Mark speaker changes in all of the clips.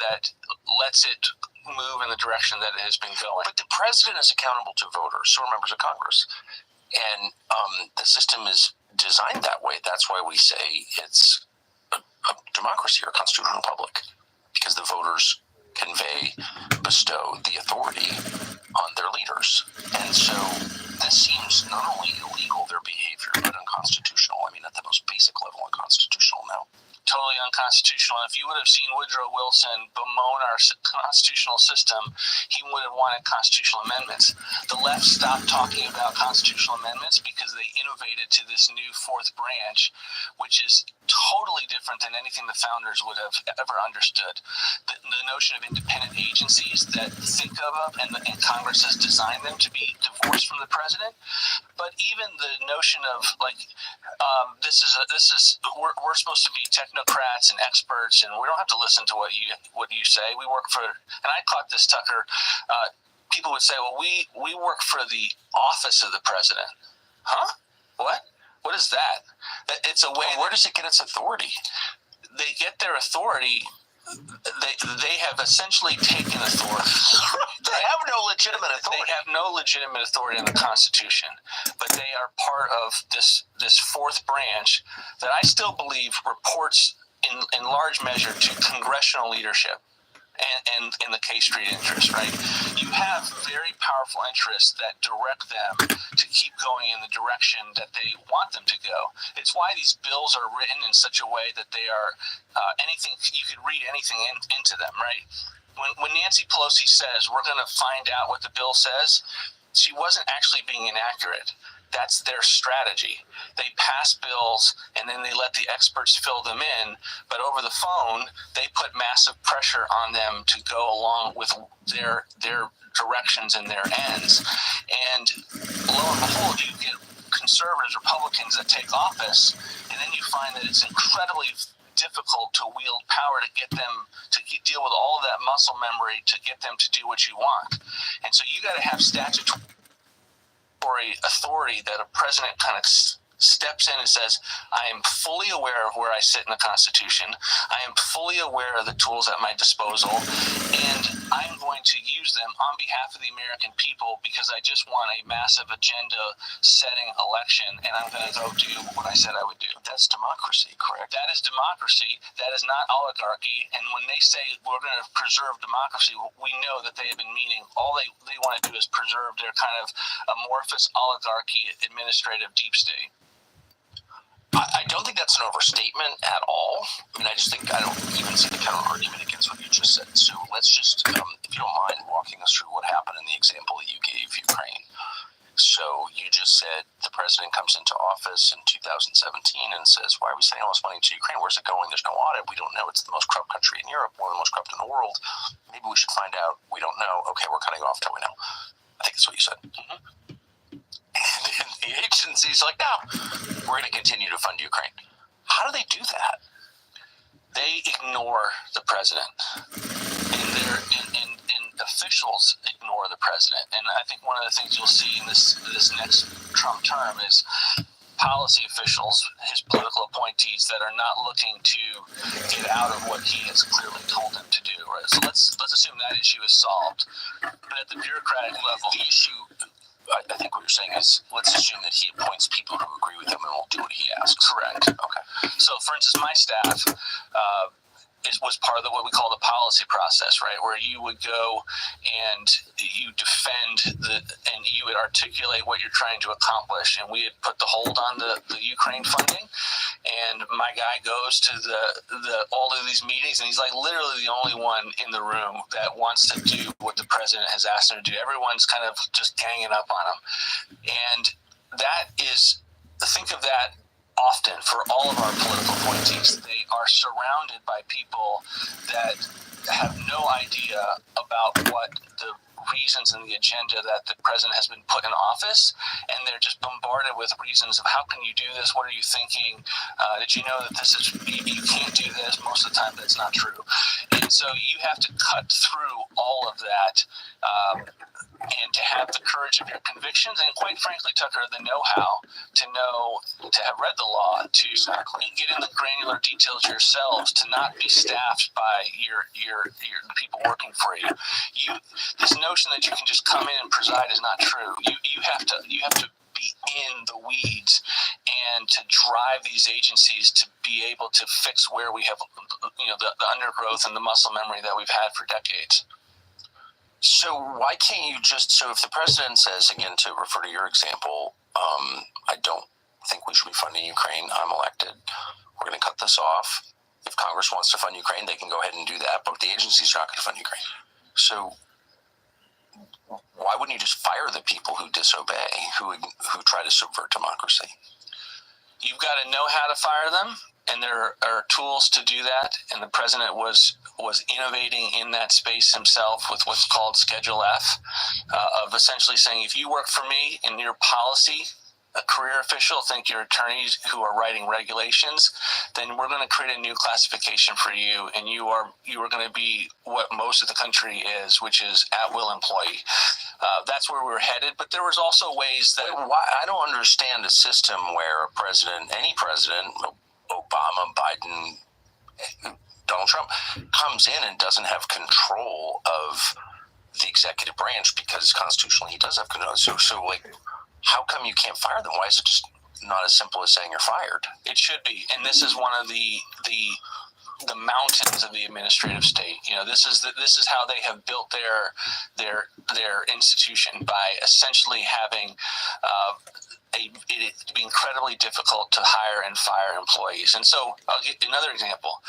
Speaker 1: that lets it move in the direction that it has been going.
Speaker 2: But the president is accountable to voters, so are members of Congress. And the system is designed that way. That's why we say it's a democracy or a constitutional republic, because the voters bestow the authority on their leaders. And so this seems not only illegal, their behavior, but unconstitutional. I mean, at the most basic level, unconstitutional now.
Speaker 1: Totally unconstitutional. If you would have seen Woodrow Wilson bemoan our constitutional system, he would have wanted constitutional amendments. The left stopped talking about constitutional amendments because they innovated to this new fourth branch, which is totally different than anything the founders would have ever understood. The notion of independent agencies that think of, and Congress has designed them to be divorced from the president. But even the notion of we're supposed to be technocrats and experts, and we don't have to listen to what you say. We work for, and I caught this, Tucker. People would say, "Well, we work for the office of the president." Huh? What? What is that? It's a way.
Speaker 2: Well, where does it get its authority?
Speaker 1: They get their authority. They have essentially taken authority.
Speaker 2: They have no legitimate authority.
Speaker 1: They have no legitimate authority in the Constitution, but they are part of this fourth branch that I still believe reports in large measure to congressional leadership and in the K Street interest, right? You have very powerful interests that direct them to keep going in the direction that they want them to go. It's why these bills are written in such a way that they are anything, you could read anything into them, right? When Nancy Pelosi says, we're going to find out what the bill says, she wasn't actually being inaccurate. That's their strategy. They pass bills and then they let the experts fill them in, but over the phone, they put massive pressure on them to go along with their directions and their ends. And lo and behold, you get conservatives, Republicans that take office, and then you find that it's incredibly difficult to wield power to get them to deal with all of that muscle memory to get them to do what you want. And so you got to have statutory authority that a president kind of steps in and says, I am fully aware of where I sit in the Constitution. I am fully aware of the tools at my disposal, and I'm going to use them on behalf of the American people because I just want a massive agenda-setting election, and I'm going to go do what I said I would do.
Speaker 2: That's democracy, correct?
Speaker 1: That is democracy. That is not oligarchy. And when they say we're going to preserve democracy, we know that they have been meaning all they want to do is preserve their kind of amorphous oligarchy administrative deep state.
Speaker 2: I don't think that's an overstatement at all. I mean, I don't even see the counter argument against what you just said. So let's just, if you don't mind, walking us through what happened in the example that you gave Ukraine. So you just said the president comes into office in 2017 and says, why are we sending all this money to Ukraine? Where's it going? There's no audit. We don't know. It's the most corrupt country in Europe, one of the most corrupt in the world. Maybe we should find out. We don't know. Okay, we're cutting off till we know. I think that's what you said. Mm-hmm. And the agency's like, no, we're going to continue to fund Ukraine. How do they do that?
Speaker 1: They ignore the president. And officials ignore the president. And I think one of the things you'll see in this next Trump term is policy officials, his political appointees, that are not looking to get out of what he has clearly told them to do. Right? So let's assume that issue is solved. But at the bureaucratic level,
Speaker 2: the issue, I think what you're saying is, let's assume that he appoints people who agree with him and will do what he asks.
Speaker 1: Correct.
Speaker 2: Okay.
Speaker 1: So, for instance, my staff was part of what we call the policy process, right? Where you would go and you defend and you would articulate what you're trying to accomplish. And we had put the hold on the Ukraine funding. And my guy goes to all of these meetings, and he's like literally the only one in the room that wants to do what the president has asked him to do. Everyone's kind of just ganging up on him. And that is, think of that often for all of our political appointees. They are surrounded by people that have no idea about what the reasons and the agenda that the president has been put in office, and they're just bombarded with reasons of how can you do this, what are you thinking, did you know that this is, you can't do this. Most of the time that's not true. And so you have to cut through all of that and to have the courage of your convictions, and quite frankly, Tucker, the know-how to have read the law, to get in the granular details yourselves, to not be staffed by your people working for you. This notion that you can just come in and preside is not true. You have to be in the weeds and to drive these agencies to be able to fix where we have the undergrowth and the muscle memory that we've had for decades.
Speaker 2: So why can't you so if the president says, again, to refer to your example, I don't think we should be funding Ukraine, I'm elected, we're going to cut this off. If Congress wants to fund Ukraine, they can go ahead and do that, but the agencies are not going to fund Ukraine. So why wouldn't you just fire the people who disobey, who try to subvert democracy?
Speaker 1: You've got to know how to fire them, and there are tools to do that. And the president was innovating in that space himself with what's called Schedule F, of essentially saying, if you work for me in your policy, a career official, think your attorneys who are writing regulations, then we're going to create a new classification for you, and you are going to be what most of the country is, which is at-will employee. That's where we're headed. But there was also ways that
Speaker 2: I don't understand a system where any president, Obama, Biden, Donald Trump, comes in and doesn't have control of the executive branch, because constitutionally he does have control. So how come you can't fire them? Why is it just not as simple as saying you're fired?
Speaker 1: It should be, and this is one of the mountains of the administrative state. This is how they have built their institution, by essentially having it be incredibly difficult to hire and fire employees. And so I'll give another example.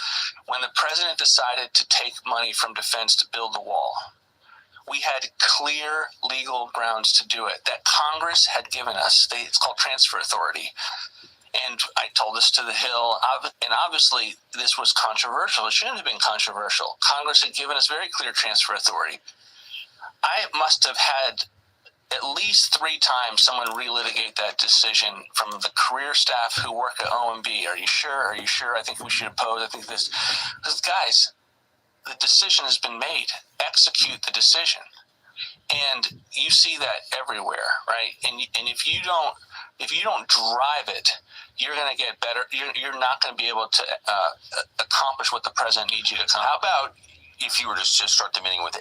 Speaker 1: When the president decided to take money from defense to build the wall, we had clear legal grounds to do it that Congress had given us. It's called transfer authority. And I told this to the Hill, and obviously this was controversial. It shouldn't have been controversial. Congress had given us very clear transfer authority. I must have had at least 3 times someone relitigate that decision from the career staff who work at OMB. Are you sure? Are you sure? I think we should oppose. I think this. Because, guys, the decision has been made. Execute the decision. And you see that everywhere, right? And if you don't drive it, you're going to get better. You're not going to be able to accomplish what the president needs you to accomplish.
Speaker 2: How about if you were to just start the meeting with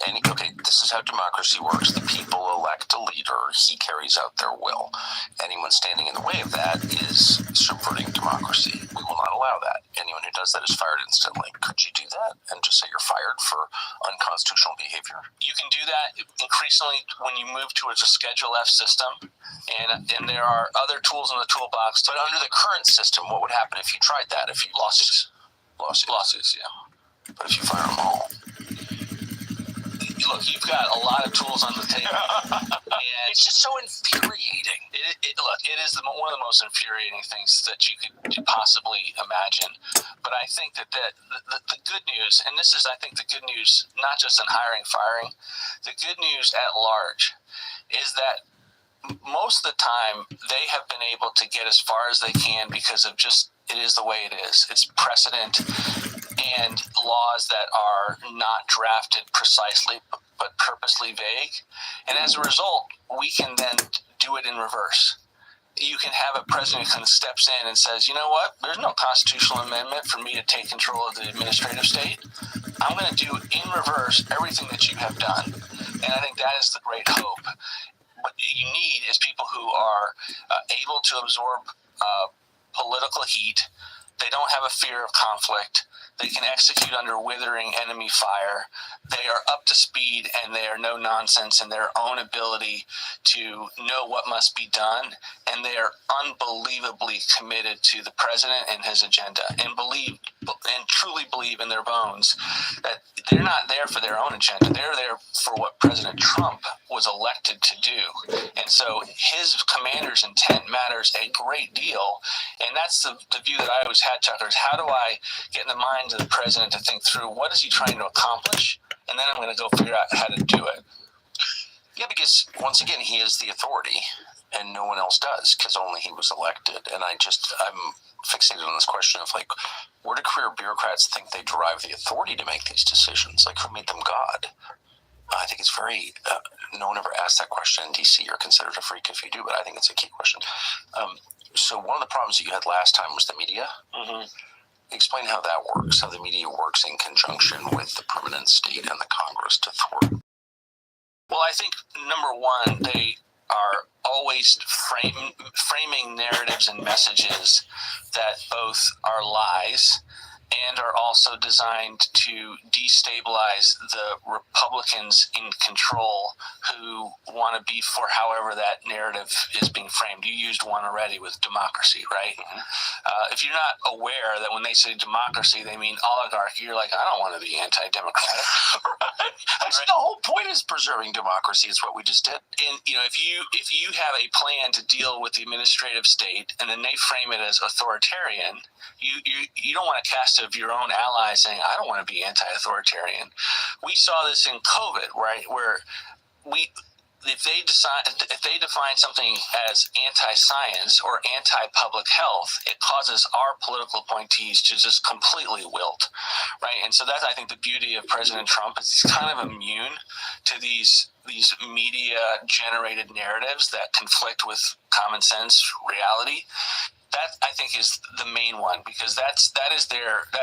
Speaker 2: this is how democracy works. The people elect a leader. He carries out their will. Anyone standing in the way of that is subverting democracy. We will not allow that. Anyone who does that is fired instantly. Could you do that and just say you're fired for unconstitutional behavior?
Speaker 1: You can do that increasingly when you move towards a Schedule F system, and there are other tools in the toolbox.
Speaker 2: But under the current system, what would happen if you tried that? If you
Speaker 1: Lawsuits, yeah.
Speaker 2: But if you fire them all?
Speaker 1: Look, you've got a lot of tools on the table. And
Speaker 2: it's just so infuriating.
Speaker 1: It is one of the most infuriating things that you could possibly imagine. But I think that the good news, and this is, I think, the good news, not just in hiring, firing, the good news at large is that most of the time they have been able to get as far as they can because of just, it is the way it is. It's precedent and laws that are not drafted precisely but purposely vague. And as a result, we can then do it in reverse. You can have a president who steps in and says, you know what, there's no constitutional amendment for me to take control of the administrative state. I'm going to do in reverse everything that you have done. And I think that is the great hope. What you need is people who are able to absorb political heat. They don't have a fear of conflict. They can execute under withering enemy fire. They are up to speed, and they are no nonsense in their own ability to know what must be done. And they are unbelievably committed to the president and his agenda, and truly believe in their bones that they're not there for their own agenda. They're there for what President Trump was elected to do. And so his commander's intent matters a great deal. And that's the view that I always had, Tucker, is how do I get in the mind of the president to think through what is he trying to accomplish? And then I'm going to go figure out how to do it.
Speaker 2: Yeah, because once again, he is the authority and no one else does, because only he was elected. And I'm fixated on this question of, like, where do career bureaucrats think they derive the authority to make these decisions? Like, who made them God? I think it's very, no one ever asked that question in DC. You're considered a freak if you do, but I think it's a key question. So one of the problems that you had last time was the media.
Speaker 1: Mm-hmm.
Speaker 2: Explain how that works, how the media works in conjunction with the permanent state and the Congress to thwart.
Speaker 1: Well, I think, number one, they are always framing narratives and messages that both are lies and are also designed to destabilize the Republicans in control who want to be for however that narrative is being framed. You used one already with democracy, right? Mm-hmm. If you're not aware that when they say democracy, they mean oligarchy, you're like, I don't want to be anti-democratic.
Speaker 2: Right. Actually, the whole point is preserving democracy. It's what we just did.
Speaker 1: And if you have a plan to deal with the administrative state and then they frame it as authoritarian, you don't want to cast of your own allies saying, I don't want to be anti-authoritarian. We saw this in COVID, right, where if they define something as anti-science or anti-public health, it causes our political appointees to just completely wilt, right? And so that's, I think, the beauty of President Trump is he's kind of immune to these media-generated narratives that conflict with common sense reality. That, I think, is the main one, because that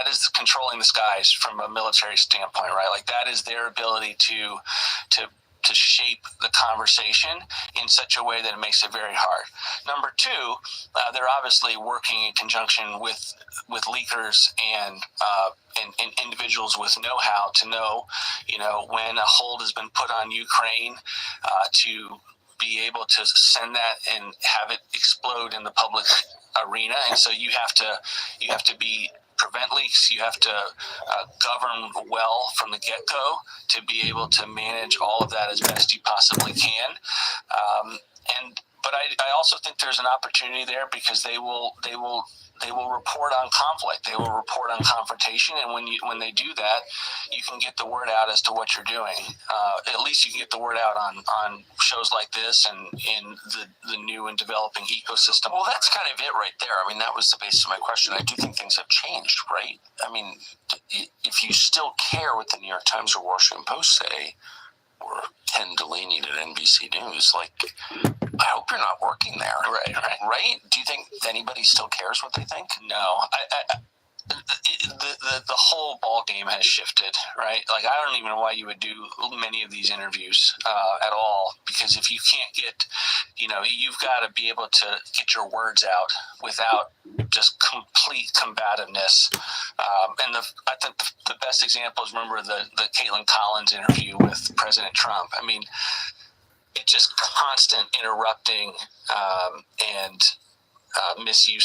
Speaker 1: is controlling the skies from a military standpoint, right? Like, that is their ability to shape the conversation in such a way that it makes it very hard. Number two, they're obviously working in conjunction with leakers and individuals with know-how to know, when a hold has been put on Ukraine, to be able to send that and have it explode in the public arena. And so you have to prevent leaks. You have to govern well from the get-go to be able to manage all of that as best you possibly can. But I also think there's an opportunity there, because they will report on conflict. They will report on confrontation, and when they do that, you can get the word out as to what you're doing. At least you can get the word out on shows like this and in the new and developing ecosystem.
Speaker 2: Well, that's kind of it right there. I mean, that was the basis of my question. I do think things have changed, right? I mean, if you still care what the New York Times or Washington Post say, or Ken Delaney at NBC News, like, I hope you're not working there. Right? Do you think anybody still cares what they think?
Speaker 1: No. The whole ball game has shifted, right? Like, I don't even know why you would do many of these interviews at all, because if you can't get, you've got to be able to get your words out without just complete combativeness. And I think the best example is, remember the Caitlin Collins interview with President Trump. I mean, it's just constant interrupting and misuse